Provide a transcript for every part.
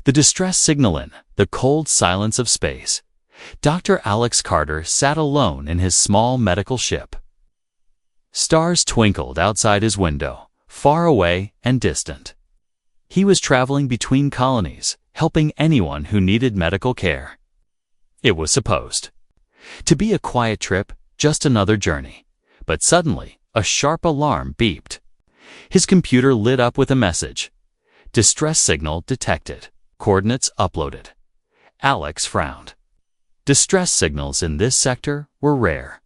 The distress signal in the cold silence of space. Dr. Alex Carter sat alone in his small medical ship. Stars twinkled outside his window, far away and distant. He was traveling between colonies, helping anyone who needed medical care. It was supposed to be a quiet trip, just another journey. But suddenly, a sharp alarm beeped. His computer lit up with a message. Distress signal detected. Coordinates uploaded. Alex frowned. Distress signals in this sector were rare.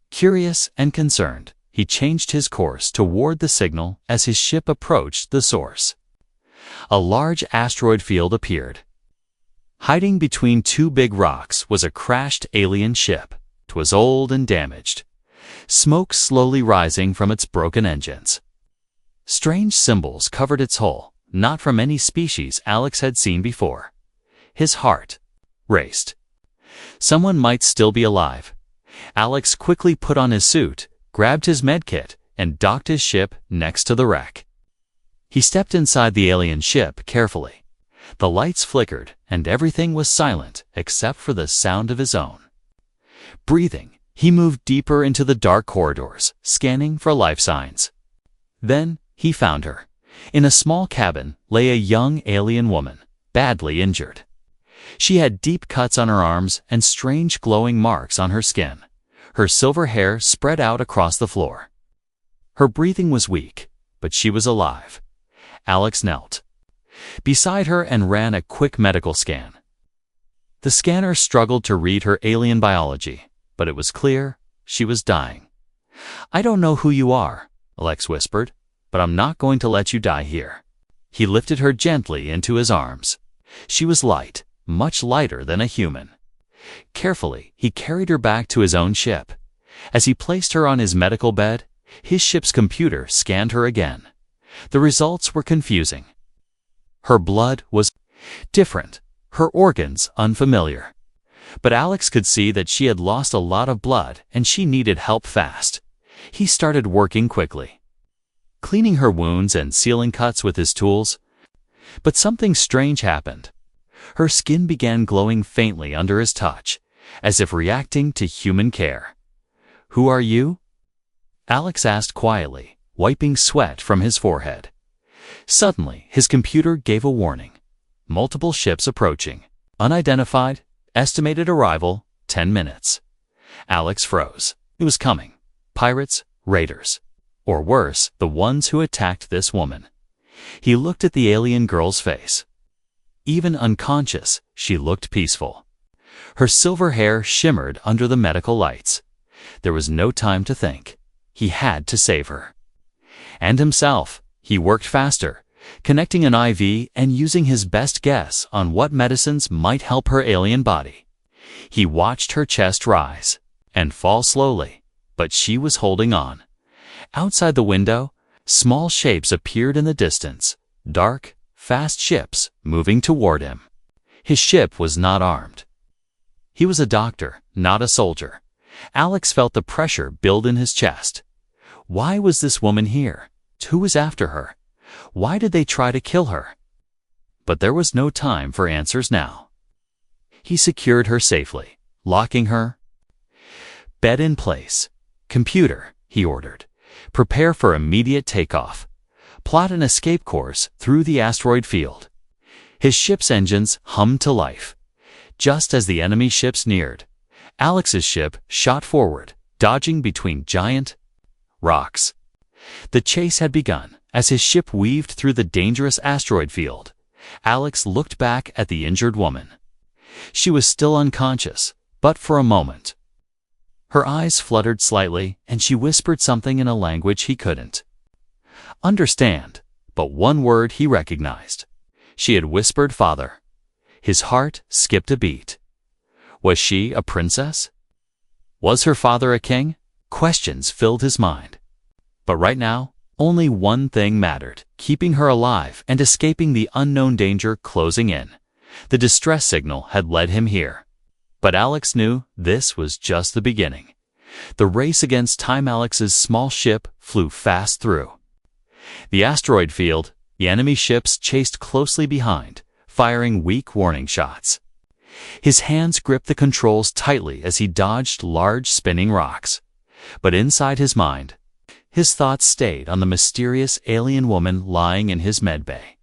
Curious and concerned, he changed his course toward the signal as his ship approached the source. A large asteroid field appeared. Hiding between two big rocks was a crashed alien ship. It was old and damaged. Smoke slowly rising from its broken engines. Strange symbols covered its hull, not from any species Alex had seen before. His heart raced. Someone might still be alive. Alex quickly put on his suit, grabbed his medkit, and docked his ship next to the wreck. He stepped inside the alien ship carefully. The lights flickered, and everything was silent except for the sound of his own breathing. He moved deeper into the dark corridors, scanning for life signs. Then he found her. In a small cabin lay a young alien woman, badly injured. She had deep cuts on her arms and strange glowing marks on her skin. Her silver hair spread out across the floor. Her breathing was weak, but she was alive. Alex knelt beside her and ran a quick medical scan. The scanner struggled to read her alien biology, but it was clear she was dying. "I don't know who you are," Alex whispered, "but I'm not going to let you die here." He lifted her gently into his arms. She was light, much lighter than a human. Carefully, he carried her back to his own ship. As he placed her on his medical bed, his ship's computer scanned her again. The results were confusing. Her blood was different, her organs unfamiliar. But Alex could see that she had lost a lot of blood and she needed help fast. He started working quickly, cleaning her wounds and sealing cuts with his tools. But something strange happened. Her skin began glowing faintly under his touch, as if reacting to human care. "Who are you?" Alex asked quietly, wiping sweat from his forehead. Suddenly, his computer gave a warning. Multiple ships approaching. Unidentified. Estimated arrival, 10 minutes. Alex froze. It was coming. Pirates, raiders. Or worse, the ones who attacked this woman. He looked at the alien girl's face. Even unconscious, she looked peaceful. Her silver hair shimmered under the medical lights. There was no time to think. He had to save her. And himself. He worked faster, connecting an IV and using his best guess on what medicines might help her alien body. He watched her chest rise and fall slowly, but she was holding on. Outside the window, small shapes appeared in the distance, dark, fast ships moving toward him. His ship was not armed. He was a doctor, not a soldier. Alex felt the pressure build in his chest. Why was this woman here? Who was after her? Why did they try to kill her? But there was no time for answers now. He secured her safely, locking her. "Bed in place. Computer," he ordered. "Prepare for immediate takeoff. Plot an escape course through the asteroid field." His ship's engines hummed to life. Just as the enemy ships neared, Alex's ship shot forward, dodging between giant rocks. The chase had begun. As his ship weaved through the dangerous asteroid field, Alex looked back at the injured woman. She was still unconscious, but for a moment. Her eyes fluttered slightly, and she whispered something in a language he couldn't understand, but one word he recognized. She had whispered "father." His heart skipped a beat. Was she a princess? Was her father a king? Questions filled his mind. But right now, only one thing mattered: keeping her alive and escaping the unknown danger closing in. The distress signal had led him here. But Alex knew this was just the beginning. The race against time. Alex's small ship flew fast through the asteroid field. The enemy ships chased closely behind, firing weak warning shots. His hands gripped the controls tightly as he dodged large spinning rocks. But inside his mind, his thoughts stayed on the mysterious alien woman lying in his medbay.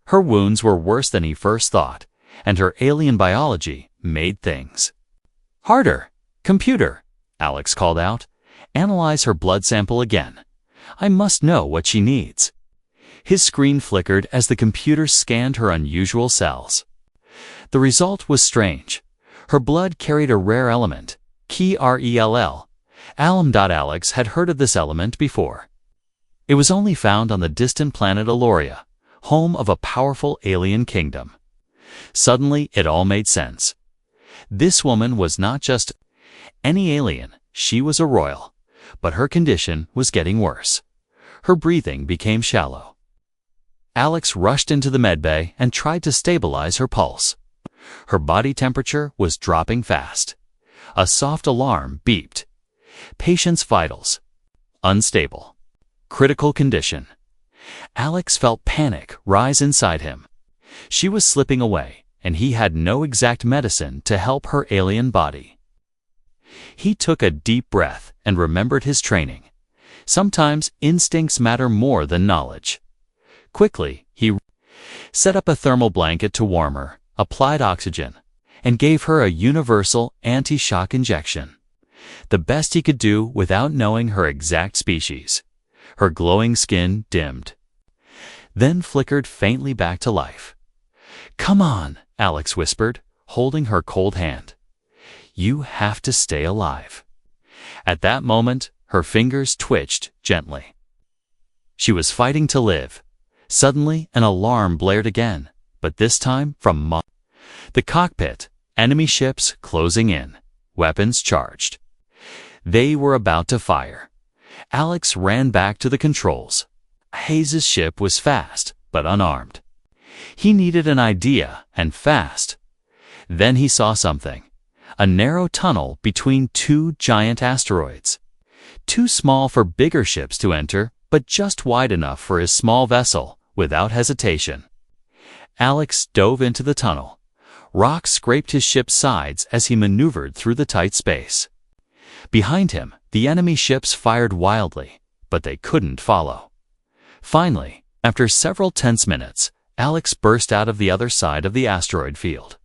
Her wounds were worse than he first thought, and her alien biology made things harder. "Computer," Alex called out. "Analyze her blood sample again. I must know what she needs." His screen flickered as the computer scanned her unusual cells. The result was strange. Her blood carried a rare element, KRELL. Alex had heard of this element before. It was only found on the distant planet Eloria, home of a powerful alien kingdom. Suddenly, it all made sense. This woman was not just any alien, she was a royal. But her condition was getting worse. Her breathing became shallow. Alex rushed into the medbay and tried to stabilize her pulse. Her body temperature was dropping fast. A soft alarm beeped. Patient's vitals unstable. Critical condition. Alex felt panic rise inside him. She was slipping away, and he had no exact medicine to help her alien body. He took a deep breath and remembered his training. Sometimes instincts matter more than knowledge. Quickly, he set up a thermal blanket to warm her, applied oxygen, and gave her a universal anti-shock injection. The best he could do without knowing her exact species. Her glowing skin dimmed, then flickered faintly back to life. "Come on," Alex whispered, holding her cold hand. "You have to stay alive." At that moment, her fingers twitched gently. She was fighting to live. Suddenly, an alarm blared again, but this time from the cockpit. Enemy ships closing in, weapons charged. They were about to fire. Alex ran back to the controls. Hayes's ship was fast, but unarmed. He needed an idea, and fast. Then he saw something. A narrow tunnel between two giant asteroids. Too small for bigger ships to enter, but just wide enough for his small vessel, without hesitation. Alex dove into the tunnel. Rocks scraped his ship's sides as he maneuvered through the tight space. Behind him, the enemy ships fired wildly, but they couldn't follow. Finally, after several tense minutes, Alex burst out of the other side of the asteroid field.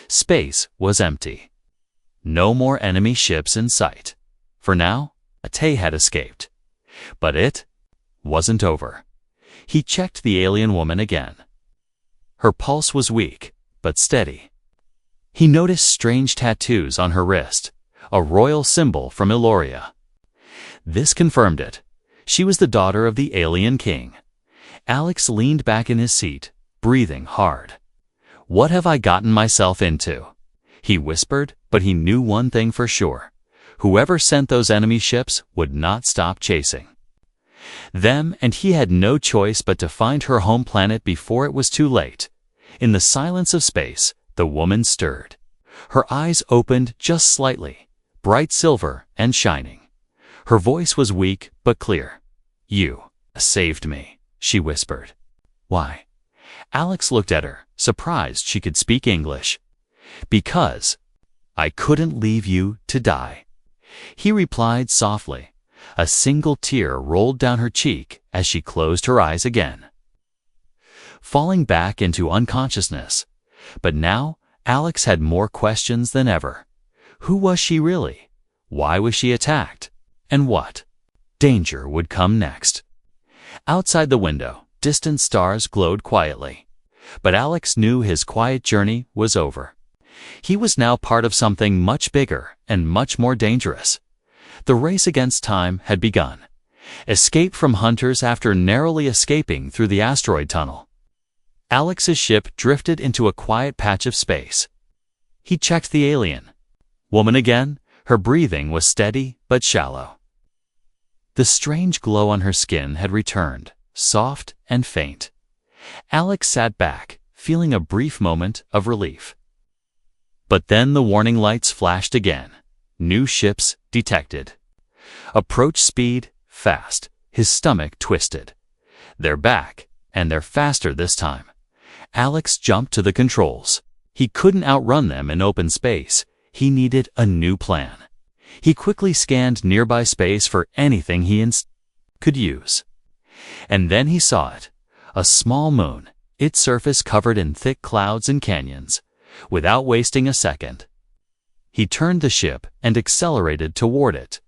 Space was empty. No more enemy ships in sight. For now, Ate had escaped. But it wasn't over. He checked the alien woman again. Her pulse was weak, but steady. He noticed strange tattoos on her wrist, a royal symbol from Eloria. This confirmed it. She was the daughter of the alien king. Alex leaned back in his seat, breathing hard. "What have I gotten myself into?" He whispered, but he knew one thing for sure. Whoever sent those enemy ships would not stop chasing them, and he had no choice but to find her home planet before it was too late. In the silence of space, the woman stirred. Her eyes opened just slightly, bright silver and shining. Her voice was weak but clear. "You saved me," she whispered. "Why?" Alex looked at her, surprised she could speak English. "Because I couldn't leave you to die," he replied softly. A single tear rolled down her cheek as she closed her eyes again, falling back into unconsciousness. But now, Alex had more questions than ever. Who was she really? Why was she attacked? And what danger would come next? Outside the window, distant stars glowed quietly. But Alex knew his quiet journey was over. He was now part of something much bigger and much more dangerous. The race against time had begun. Escape from hunters after narrowly escaping through the asteroid tunnel. Alex's ship drifted into a quiet patch of space. He checked the alien woman again. Her breathing was steady but shallow. The strange glow on her skin had returned, soft and faint. Alex sat back, feeling a brief moment of relief. But then the warning lights flashed again. New ships detected. Approach speed, fast. His stomach twisted. They're back, and they're faster this time. Alex jumped to the controls. He couldn't outrun them in open space. He needed a new plan. He quickly scanned nearby space for anything he could use. And then he saw it. A small moon, its surface covered in thick clouds and canyons. Without wasting a second, he turned the ship and accelerated toward it.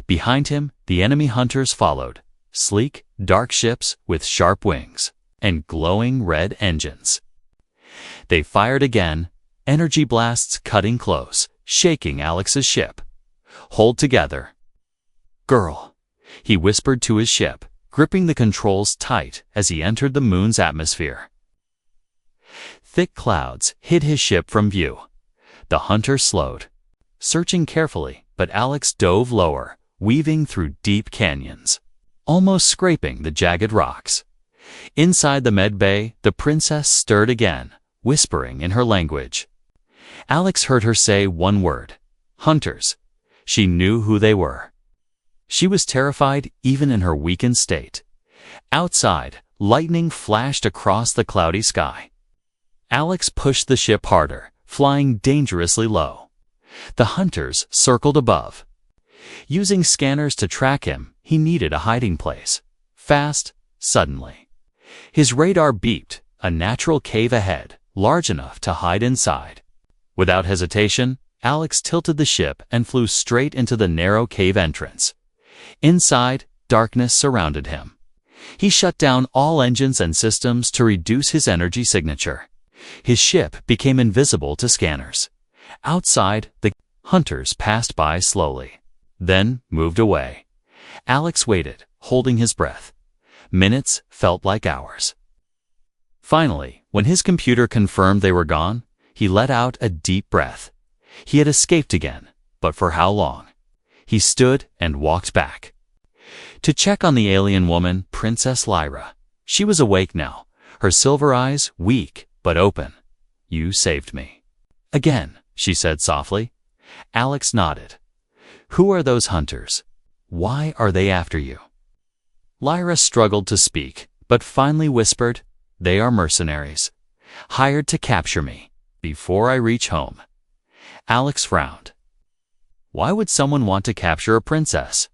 Behind him, the enemy hunters followed, sleek, dark ships with sharp wings and glowing red engines. They fired again, energy blasts cutting close, shaking Alex's ship. "Hold together, girl," he whispered to his ship, gripping the controls tight as he entered the moon's atmosphere. Thick clouds hid his ship from view. The hunter slowed, searching carefully, but Alex dove lower, weaving through deep canyons, almost scraping the jagged rocks. Inside the med bay, the princess stirred again, whispering in her language. Alex heard her say one word: hunters. She knew who they were. She was terrified even in her weakened state. Outside, lightning flashed across the cloudy sky. Alex pushed the ship harder, flying dangerously low. The hunters circled above. Using scanners to track him, he needed a hiding place. Fast, suddenly. His radar beeped, a natural cave ahead, large enough to hide inside. Without hesitation, Alex tilted the ship and flew straight into the narrow cave entrance. Inside, darkness surrounded him. He shut down all engines and systems to reduce his energy signature. His ship became invisible to scanners. Outside, the hunters passed by slowly, then moved away. Alex waited, holding his breath. Minutes felt like hours. Finally, when his computer confirmed they were gone, he let out a deep breath. He had escaped again, but for how long? He stood and walked back to check on the alien woman, Princess Lyra. She was awake now, her silver eyes weak but open. "You saved me." "Again," she said softly. Alex nodded. "Who are those hunters? Why are they after you?" Lyra struggled to speak, but finally whispered, "They are mercenaries, hired to capture me before I reach home." Alex frowned. Why would someone want to capture a princess?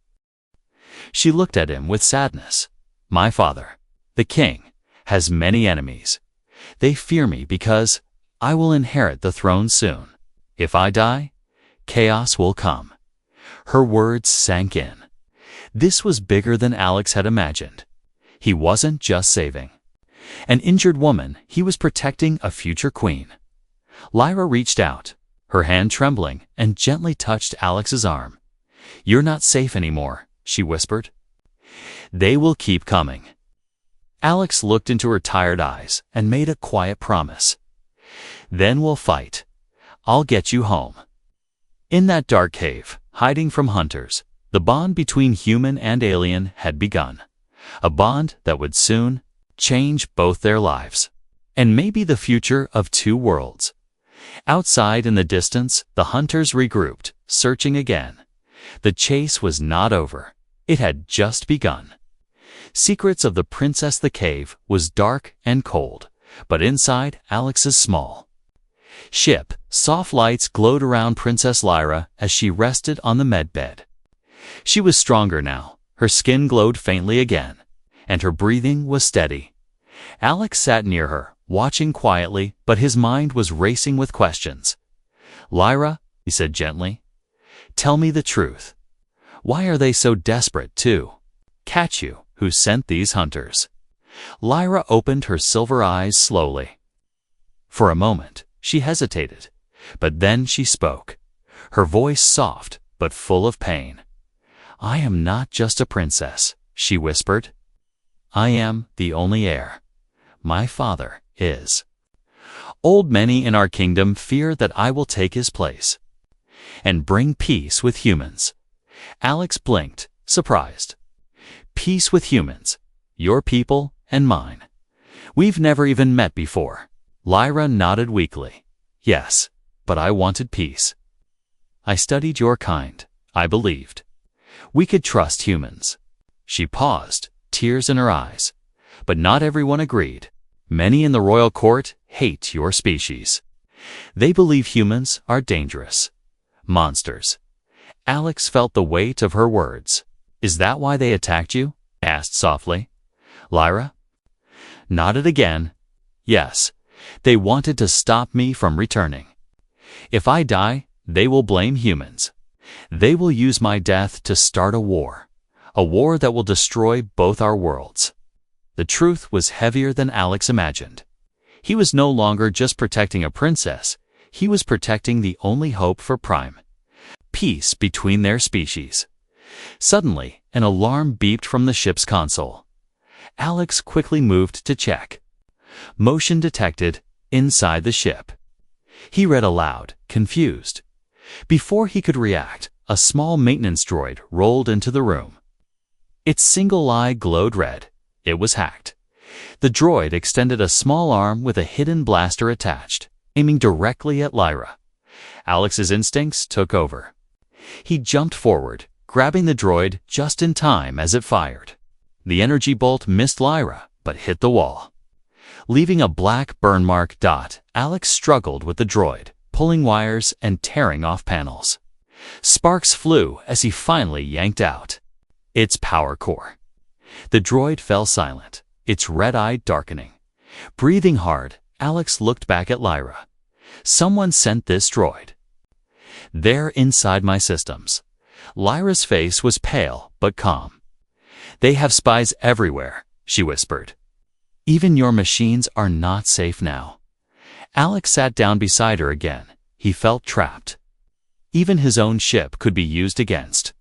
She looked at him with sadness. "My father, the king, has many enemies. They fear me because I will inherit the throne soon. If I die, chaos will come." Her words sank in. This was bigger than Alex had imagined. He wasn't just saving an injured woman, he was protecting a future queen. Lyra reached out, her hand trembling, and gently touched Alex's arm. "You're not safe anymore," she whispered. "They will keep coming." Alex looked into her tired eyes and made a quiet promise. "Then we'll fight. I'll get you home." In that dark cave, hiding from hunters, the bond between human and alien had begun. A bond that would soon change both their lives, and maybe the future of two worlds. Outside in the distance, the hunters regrouped, searching again. The chase was not over. It had just begun. Secrets of the Princess the Cave was dark and cold, but inside Alex's small ship, soft lights glowed around Princess Lyra as she rested on the medbed. She was stronger now. Her skin glowed faintly again, and her breathing was steady. Alex sat near her, watching quietly, but his mind was racing with questions. "Lyra," he said gently, "tell me the truth. Why are they so desperate to catch you? Who sent these hunters?" Lyra opened her silver eyes slowly. For a moment, she hesitated, but then she spoke, her voice soft but full of pain. "I am not just a princess," she whispered. "I am the only heir. My father is old. Many in our kingdom fear that I will take his place and bring peace with humans." Alex blinked, surprised. "Peace with humans? Your people and mine? We've never even met before." Lyra nodded weakly. "Yes, but I wanted peace. I studied your kind. I believed we could trust humans." She paused, tears in her eyes. "But not everyone agreed. Many in the royal court hate your species. They believe humans are dangerous. Monsters. Alex felt the weight of her words. Is that why they attacked you? Asked softly. Lyra nodded again. Yes, they wanted to stop me from returning. If I die, they will blame humans. They will use my death to start a war that will destroy both our worlds. The truth was heavier than Alex imagined. He was no longer just protecting a princess, he was protecting the only hope for Prime. Peace between their species. Suddenly, an alarm beeped from the ship's console. Alex quickly moved to check. Motion detected inside the ship. He read aloud, confused. Before he could react, a small maintenance droid rolled into the room. Its single eye glowed red. It was hacked. The droid extended a small arm with a hidden blaster attached, aiming directly at Lyra. Alex's instincts took over. He jumped forward, grabbing the droid just in time as it fired. The energy bolt missed Lyra, but hit the wall. Leaving a black burn mark dot, Alex struggled with the droid, pulling wires and tearing off panels. Sparks flew as he finally yanked out its power core. The droid fell silent, its red eye darkening. Breathing hard, Alex looked back at Lyra. Someone sent this droid. They're inside my systems. Lyra's face was pale but calm. They have spies everywhere, she whispered. Even your machines are not safe now. Alex sat down beside her again. He felt trapped. Even his own ship could be used against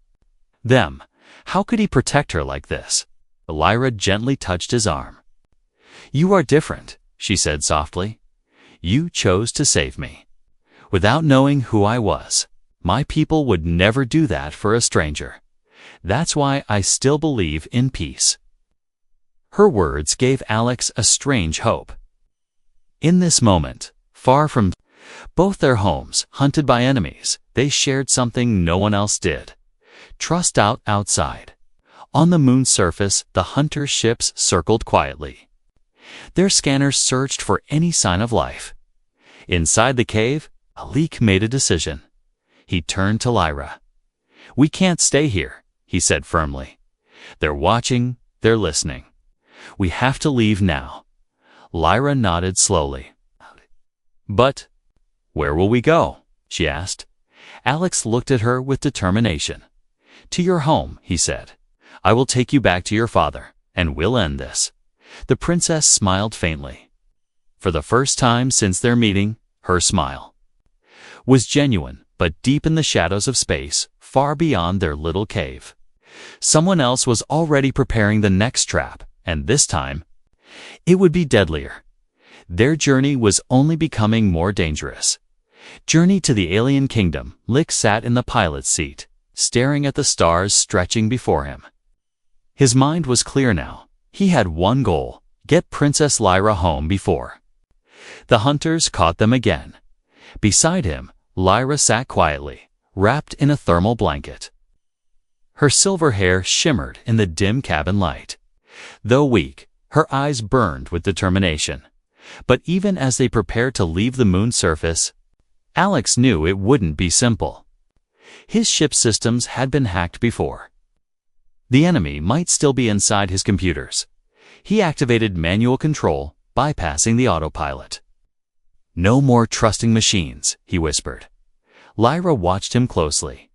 them. How could he protect her like this? Lyra gently touched his arm. You are different, she said softly. You chose to save me. Without knowing who I was, my people would never do that for a stranger. That's why I still believe in peace. Her words gave Alex a strange hope. In this moment, far from both their homes, hunted by enemies, they shared something no one else did. Trust outside. On the moon's surface, the hunter ships circled quietly. Their scanners searched for any sign of life. Inside the cave, Alik made a decision. He turned to Lyra. We can't stay here, he said firmly. They're watching, they're listening. We have to leave now. Lyra nodded slowly. But where will we go? She asked. Alex looked at her with determination. To your home, he said. I will take you back to your father, and we'll end this. The princess smiled faintly. For the first time since their meeting, her smile was genuine, but deep in the shadows of space, far beyond their little cave. Someone else was already preparing the next trap, and this time, it would be deadlier. Their journey was only becoming more dangerous. Journey to the alien kingdom. Lick sat in the pilot's seat, staring at the stars stretching before him. His mind was clear now. He had one goal: get Princess Lyra home before the hunters caught them again. Beside him, Lyra sat quietly, wrapped in a thermal blanket. Her silver hair shimmered in the dim cabin light. Though weak, her eyes burned with determination. But even as they prepared to leave the moon's surface, Alex knew it wouldn't be simple. His ship's systems had been hacked before. The enemy might still be inside his computers. He activated manual control, bypassing the autopilot. No more trusting machines, he whispered. Lyra watched him closely.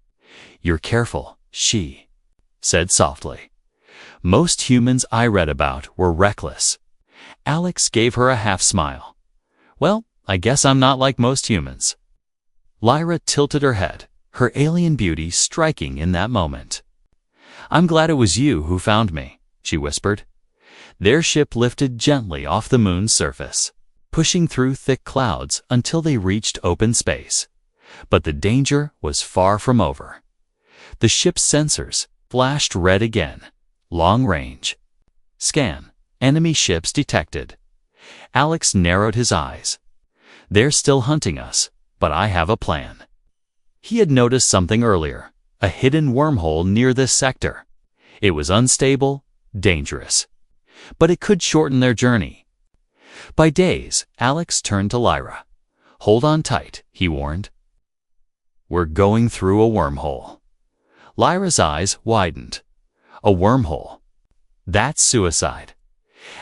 You're careful, she said softly. Most humans I read about were reckless. Alex gave her a half-smile. Well, I guess I'm not like most humans. Lyra tilted her head, her alien beauty striking in that moment. I'm glad it was you who found me, she whispered. Their ship lifted gently off the moon's surface, pushing through thick clouds until they reached open space. But the danger was far from over. The ship's sensors flashed red again. Long range. Scan. Enemy ships detected. Alex narrowed his eyes. They're still hunting us, but I have a plan. He had noticed something earlier, a hidden wormhole near this sector. It was unstable, dangerous. But it could shorten their journey. By days, Alex turned to Lyra. "Hold on tight," he warned. "We're going through a wormhole." Lyra's eyes widened. "A wormhole? That's suicide."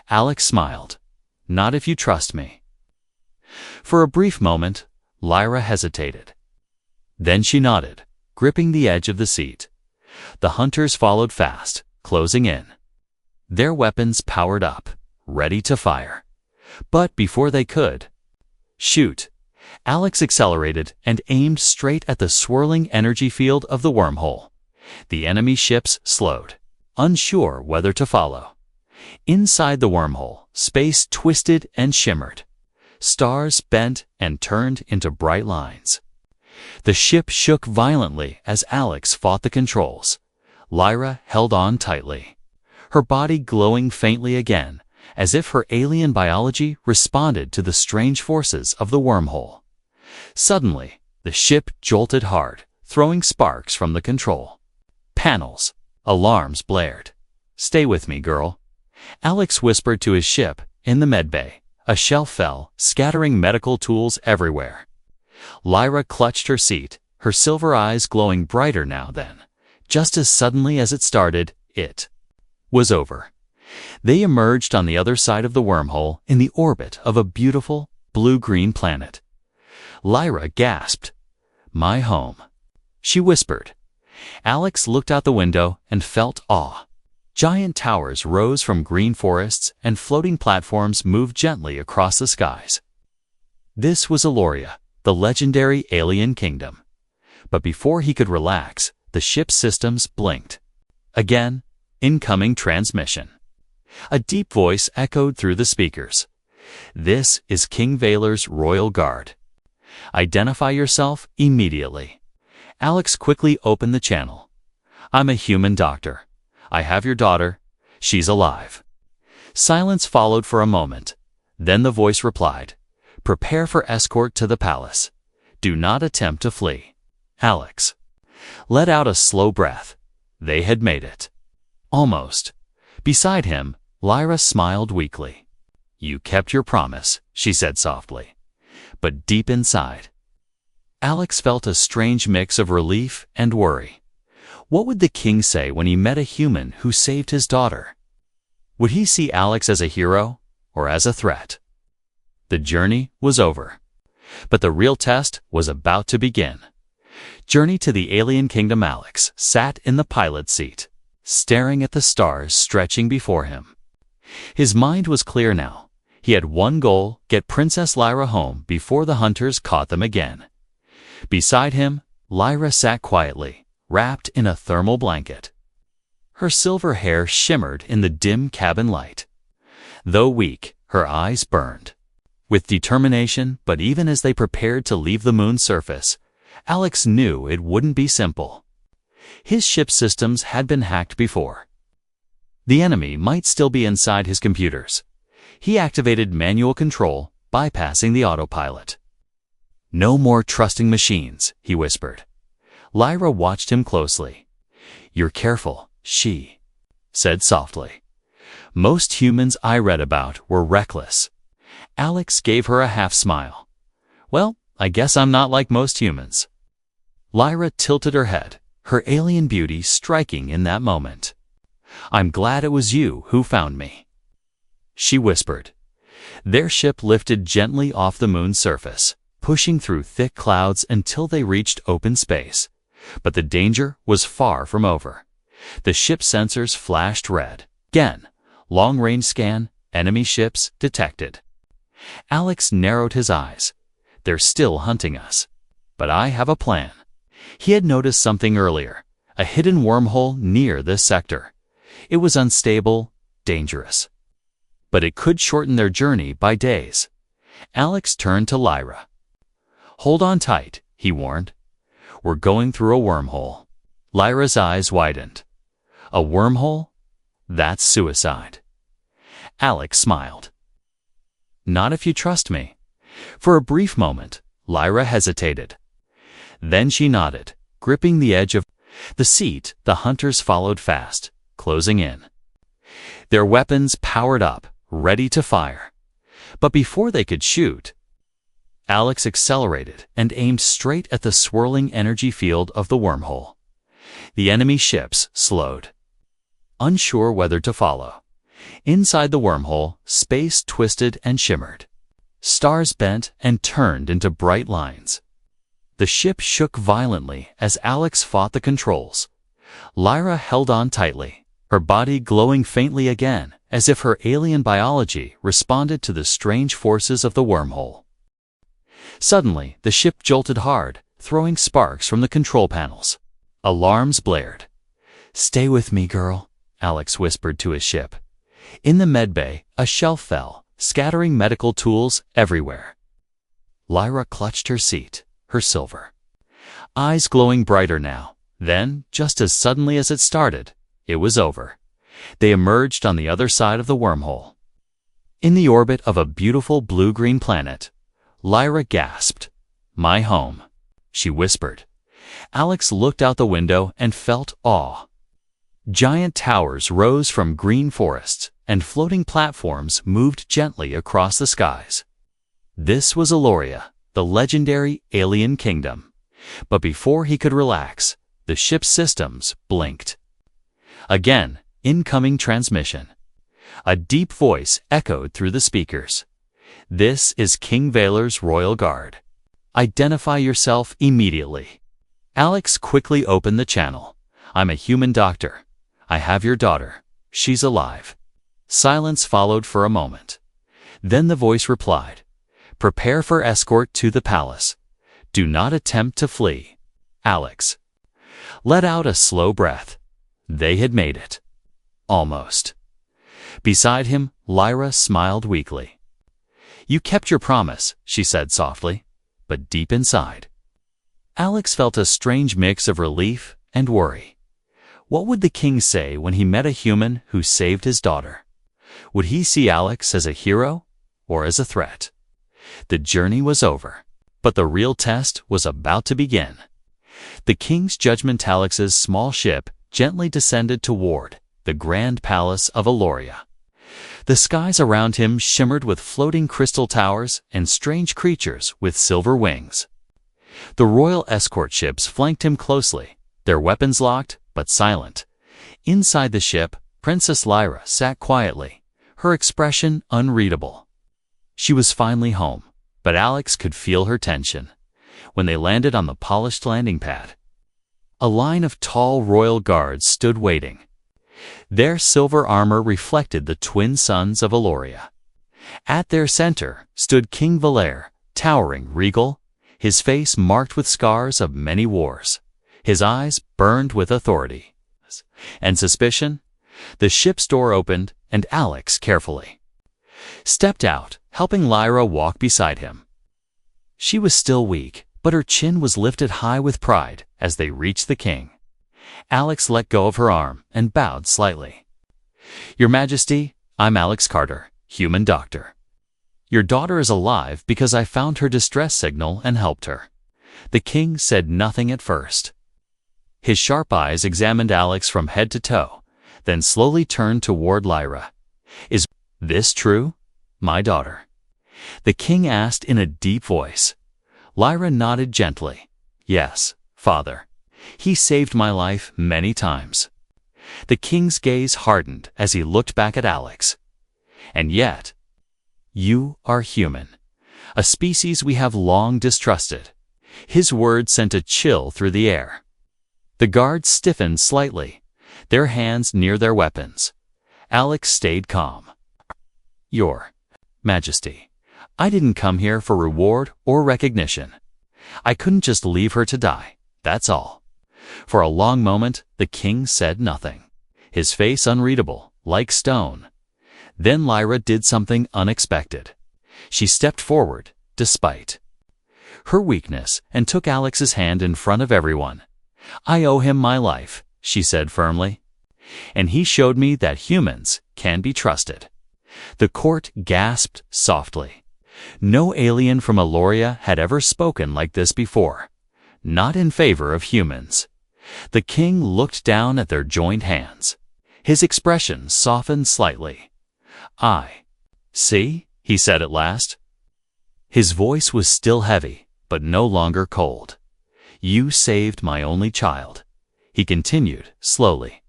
Alex smiled. "Not if you trust me." For a brief moment, Lyra hesitated. Then she nodded, gripping the edge of the seat. The hunters followed fast, closing in. Their weapons powered up, ready to fire. But before they could shoot, Alex accelerated and aimed straight at the swirling energy field of the wormhole. The enemy ships slowed, unsure whether to follow. Inside the wormhole, space twisted and shimmered. Stars bent and turned into bright lines. The ship shook violently as Alex fought the controls. Lyra held on tightly, her body glowing faintly again, as if her alien biology responded to the strange forces of the wormhole. Suddenly, the ship jolted hard, throwing sparks from the control panels. Alarms blared. "Stay with me, girl," Alex whispered to his ship in the medbay. A shell fell, scattering medical tools everywhere. Lyra clutched her seat, her silver eyes glowing brighter now than. Just as suddenly as it started, it was over. They emerged on the other side of the wormhole in the orbit of a beautiful, blue-green planet. Lyra gasped. "My home," she whispered. Alex looked out the window and felt awe. Giant towers rose from green forests and floating platforms moved gently across the skies. This was Eloria, the legendary alien kingdom. But before he could relax, the ship's systems blinked. Again, incoming transmission. A deep voice echoed through the speakers. "This is King Valer's Royal Guard. Identify yourself immediately." Alex quickly opened the channel. "I'm a human doctor. I have your daughter. She's alive." Silence followed for a moment. Then the voice replied, "Prepare for escort to the palace. Do not attempt to flee." Alex let out a slow breath. They had made it. Almost. Beside him, Lyra smiled weakly. "You kept your promise," she said softly. But deep inside, Alex felt a strange mix of relief and worry. What would the king say when he met a human who saved his daughter? Would he see Alex as a hero or as a threat? The journey was over, but the real test was about to begin. Journey to the alien kingdom. Alex sat in the pilot's seat, staring at the stars stretching before him. His mind was clear now. He had one goal: get Princess Lyra home before the hunters caught them again. Beside him, Lyra sat quietly, wrapped in a thermal blanket. Her silver hair shimmered in the dim cabin light. Though weak, her eyes burned with determination. But even as they prepared to leave the moon's surface, Alex knew it wouldn't be simple. His ship's systems had been hacked before. The enemy might still be inside his computers. He activated manual control, bypassing the autopilot. "No more trusting machines," he whispered. Lyra watched him closely. "You're careful," she said softly. "Most humans I read about were reckless." Alex gave her a half-smile. "Well, I guess I'm not like most humans." Lyra tilted her head, her alien beauty striking in that moment. "I'm glad it was you who found me," she whispered. Their ship lifted gently off the moon's surface, pushing through thick clouds until they reached open space. But the danger was far from over. The ship's sensors flashed red. Again, long-range scan, enemy ships detected. Alex narrowed his eyes. "They're still hunting us. But I have a plan." He had noticed something earlier, a hidden wormhole near this sector. It was unstable, dangerous. But it could shorten their journey by days. Alex turned to Lyra. "Hold on tight," he warned. "We're going through a wormhole." Lyra's eyes widened. "A wormhole? That's suicide." Alex smiled. "Not if you trust me." For a brief moment, Lyra hesitated. Then she nodded, gripping the edge of the seat. The hunters followed fast, closing in. Their weapons powered up, ready to fire. But before they could shoot, Alex accelerated and aimed straight at the swirling energy field of the wormhole. The enemy ships slowed, unsure whether to follow. Inside the wormhole, space twisted and shimmered. Stars bent and turned into bright lines. The ship shook violently as Alex fought the controls. Lyra held on tightly, her body glowing faintly again, as if her alien biology responded to the strange forces of the wormhole. Suddenly, the ship jolted hard, throwing sparks from the control panels. Alarms blared. "Stay with me, girl," Alex whispered to his ship. In the medbay, a shelf fell, scattering medical tools everywhere. Lyra clutched her seat, her silver eyes glowing brighter now. Then, just as suddenly as it started, it was over. They emerged on the other side of the wormhole. In the orbit of a beautiful blue-green planet, Lyra gasped. "My home," she whispered. Alex looked out the window and felt awe. Giant towers rose from green forests, and floating platforms moved gently across the skies. This was Eloria, the legendary alien kingdom. But before he could relax, the ship's systems blinked. Again, incoming transmission. A deep voice echoed through the speakers. "This is King Valer's Royal Guard. Identify yourself immediately." Alex quickly opened the channel. "I'm a human doctor. I have your daughter. She's alive." Silence followed for a moment. Then the voice replied, "Prepare for escort to the palace. Do not attempt to flee." Alex let out a slow breath. They had made it. Almost. Beside him, Lyra smiled weakly. "You kept your promise," she said softly, but deep inside, Alex felt a strange mix of relief and worry. What would the king say when he met a human who saved his daughter? Would he see Alex as a hero or as a threat? The journey was over, but the real test was about to begin. The king's judgment. Alex's small ship gently descended toward the grand palace of Eloria. The skies around him shimmered with floating crystal towers and strange creatures with silver wings. The royal escort ships flanked him closely, their weapons locked but silent. Inside the ship, Princess Lyra sat quietly, her expression unreadable. She was finally home, but Alex could feel her tension. When they landed on the polished landing pad, a line of tall royal guards stood waiting. Their silver armor reflected the twin suns of Eloria. At their center stood King Valer, towering regal, his face marked with scars of many wars. His eyes burned with authority and suspicion. The ship's door opened, and Alex carefully stepped out, helping Lyra walk beside him. She was still weak, but her chin was lifted high with pride as they reached the king. Alex let go of her arm and bowed slightly. "Your Majesty, I'm Alex Carter, human doctor. Your daughter is alive because I found her distress signal and helped her." The king said nothing at first. His sharp eyes examined Alex from head to toe, then slowly turned toward Lyra. "Is this true, my daughter?" the king asked in a deep voice. Lyra nodded gently. "Yes, father. He saved my life many times." The king's gaze hardened as he looked back at Alex. "And yet, you are human, a species we have long distrusted." His words sent a chill through the air. The guards stiffened slightly, their hands near their weapons. Alex stayed calm. "Your Majesty, I didn't come here for reward or recognition. I couldn't just leave her to die, that's all." For a long moment, the king said nothing, his face unreadable, like stone. Then Lyra did something unexpected. She stepped forward, despite her weakness, and took Alex's hand in front of everyone. "I owe him my life," she said firmly. "And he showed me that humans can be trusted." The court gasped softly. No alien from Eloria had ever spoken like this before. Not in favor of humans. The king looked down at their joined hands. His expression softened slightly. "I see," he said at last. His voice was still heavy, but no longer cold. You saved my only child, he continued slowly.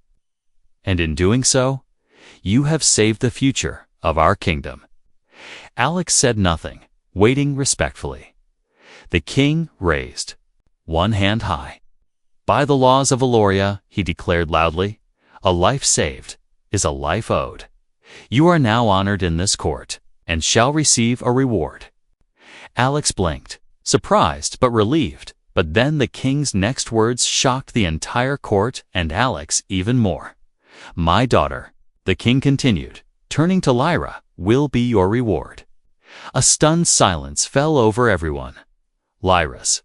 And in doing so, you have saved the future of our kingdom. Alex said nothing, waiting respectfully. The king raised one hand high. By the laws of Eloria, he declared loudly, a life saved is a life owed. You are now honored in this court, and shall receive a reward. Alex blinked, surprised but relieved, but then the king's next words shocked the entire court and Alex even more. My daughter, the king continued, turning to Lyra, will be your reward. A stunned silence fell over everyone. Lyra's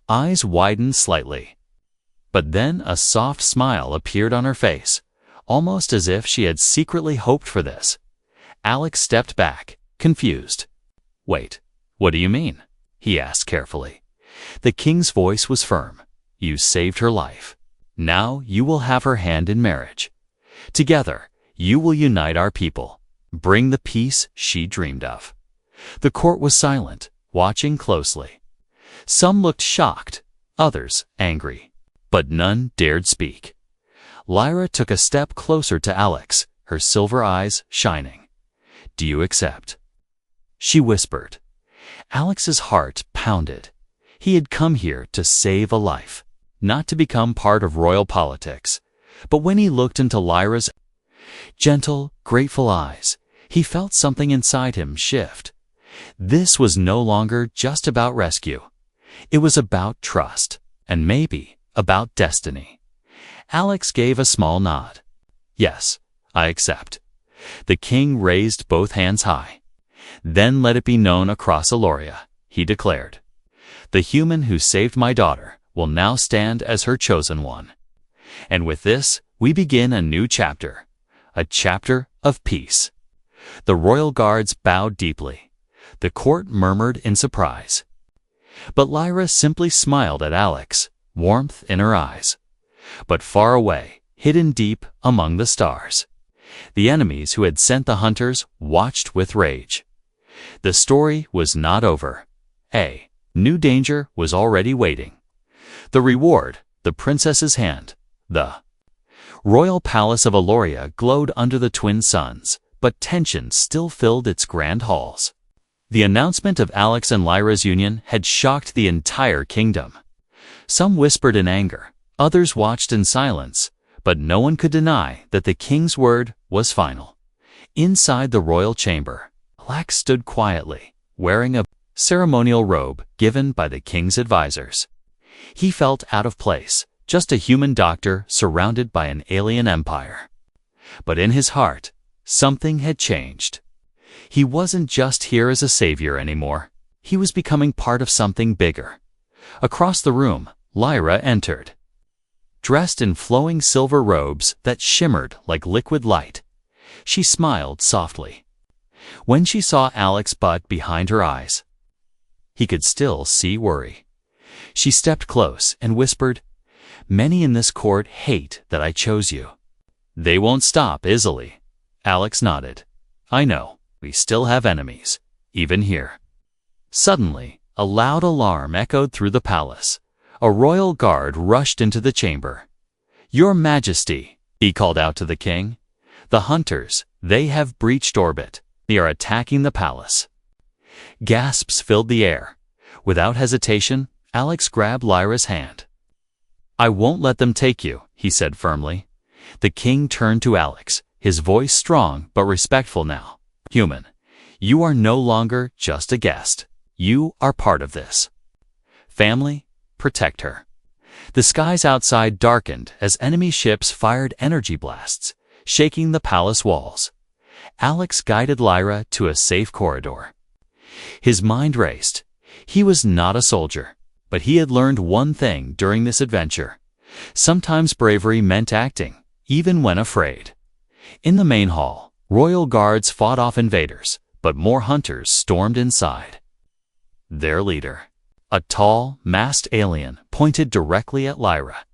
eyes widened slightly. But then a soft smile appeared on her face, almost as if she had secretly hoped for this. Alex stepped back, confused. Wait, what do you mean? He asked carefully. The king's voice was firm. You saved her life. Now you will have her hand in marriage. Together, you will unite our people, bring the peace she dreamed of. The court was silent, watching closely. Some looked shocked, others angry, but none dared speak. Lyra took a step closer to Alex, her silver eyes shining. Do you accept? She whispered. Alex's heart pounded. He had come here to save a life, not to become part of royal politics. But when he looked into Lyra's gentle, grateful eyes, he felt something inside him shift. This was no longer just about rescue. It was about trust, and maybe about destiny. Alex gave a small nod. Yes, I accept. The king raised both hands high. Then let it be known across Eloria, he declared. The human who saved my daughter will now stand as her chosen one. And with this, we begin a new chapter, a chapter of peace. The royal guards bowed deeply. The court murmured in surprise. But Lyra simply smiled at Alex, warmth in her eyes. But far away, hidden deep among the stars, the enemies who had sent the hunters watched with rage. The story was not over. A new danger was already waiting. The reward, the princess's hand, the royal palace of Eloria glowed under the twin suns, but tension still filled its grand halls. The announcement of Alex and Lyra's union had shocked the entire kingdom. Some whispered in anger, others watched in silence, but no one could deny that the king's word was final. Inside the royal chamber, Alex stood quietly, wearing a ceremonial robe given by the king's advisors. He felt out of place, just a human doctor surrounded by an alien empire. But in his heart, something had changed. He wasn't just here as a savior anymore. He was becoming part of something bigger. Across the room, Lyra entered. Dressed in flowing silver robes that shimmered like liquid light, she smiled softly. When she saw Alex butt behind her eyes, he could still see worry. She stepped close and whispered, "Many in this court hate that I chose you." "They won't stop easily." Alex nodded. "I know, we still have enemies, even here." Suddenly, a loud alarm echoed through the palace. A royal guard rushed into the chamber. "Your Majesty," he called out to the king, "the hunters, they have breached orbit. They are attacking the palace." Gasps filled the air. Without hesitation, Alex grabbed Lyra's hand. "I won't let them take you," he said firmly. The king turned to Alex, his voice strong but respectful now. "Human, you are no longer just a guest. You are part of this. Family, protect her." The skies outside darkened as enemy ships fired energy blasts, shaking the palace walls. Alex guided Lyra to a safe corridor. His mind raced. He was not a soldier, but he had learned one thing during this adventure. Sometimes bravery meant acting, even when afraid. In the main hall, royal guards fought off invaders, but more hunters stormed inside. Their leader, a tall, masked alien, pointed directly at Lyra.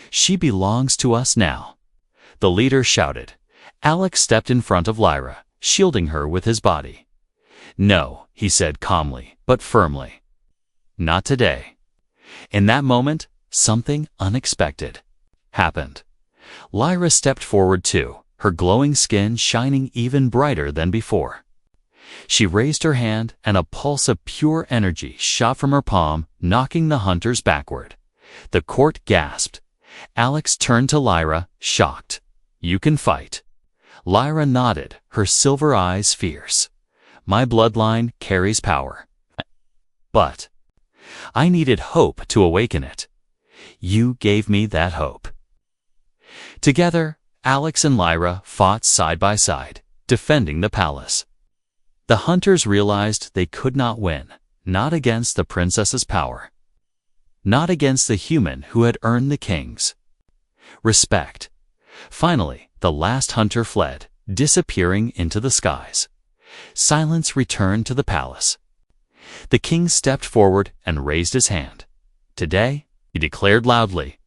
"She belongs to us now." The leader shouted. Alex stepped in front of Lyra, shielding her with his body. "No," he said calmly, but firmly. "Not today." In that moment, something unexpected happened. Lyra stepped forward too, her glowing skin shining even brighter than before. She raised her hand, and a pulse of pure energy shot from her palm, knocking the hunters backward. The court gasped. Alex turned to Lyra, shocked. "You can fight." Lyra nodded, her silver eyes fierce. "My bloodline carries power. But I needed hope to awaken it. You gave me that hope." Together, Alex and Lyra fought side by side, defending the palace. The hunters realized they could not win, not against the princess's power, not against the human who had earned the king's respect. Finally, the last hunter fled, disappearing into the skies. Silence returned to the palace. The king stepped forward and raised his hand. "Today," he declared loudly,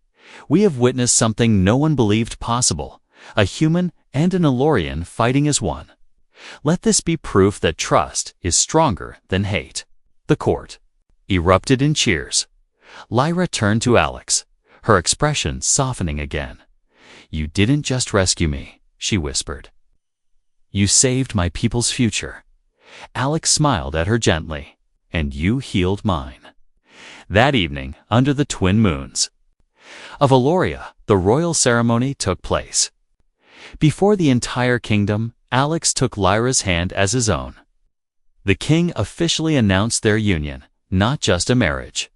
"we have witnessed something no one believed possible, a human and an Elorian fighting as one. Let this be proof that trust is stronger than hate." The court erupted in cheers. Lyra turned to Alex, her expression softening again. "You didn't just rescue me," she whispered. "You saved my people's future." Alex smiled at her gently. "And you healed mine." That evening, under the twin moons of Eloria, the royal ceremony took place. Before the entire kingdom, Alex took Lyra's hand as his own. The king officially announced their union, not just a marriage,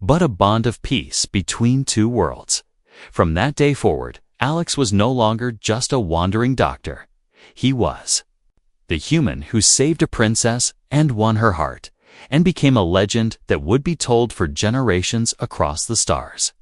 but a bond of peace between two worlds. From that day forward, Alex was no longer just a wandering doctor. He was the human who saved a princess and won her heart, and became a legend that would be told for generations across the stars.